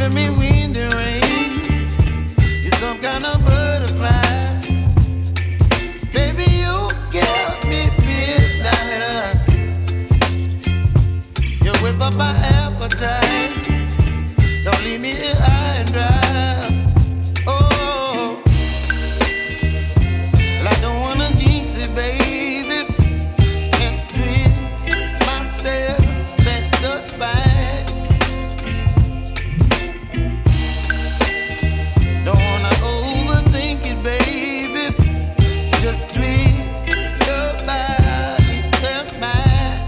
giving me wind and rain. You're some kind of butterfly. Baby, you give me midnight. You whip up my appetite. Don't leave me here high and dry. Oh, well, I don't wanna jinx it, baby. Can't twist myself at the spine. Don't wanna overthink it, baby. It's just twist your body and mine.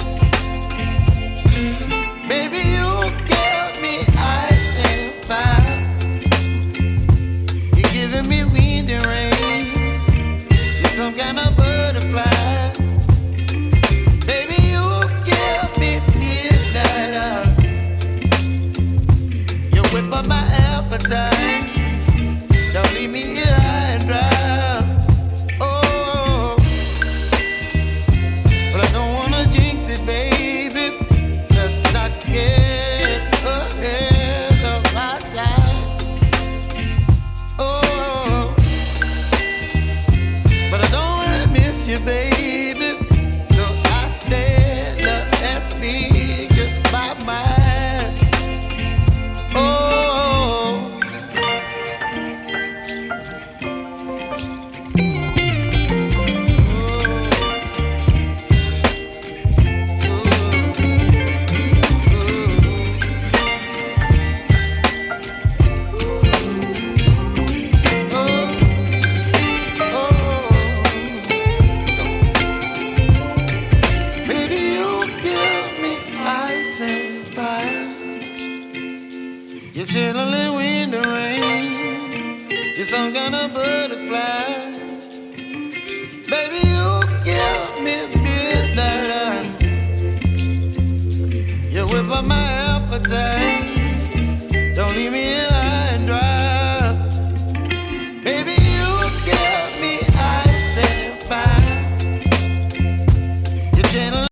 Baby, you give me ice and fire. You're giving me wind and rain. You're some kind of butterfly. Baby, you give me midnight. You whip up my appetite. Don't leave me here high and dry. Oh, but I don't wanna jinx it, baby. Let's not get ahead of my time. Oh, but I don't wanna miss you, baby. So I stand up and speak my mind. Oh. Baby, you give me ice and fire. You're chilling wind and rain. You're some kind of butterfly. Baby, you give me midnight. You whip up my appetite.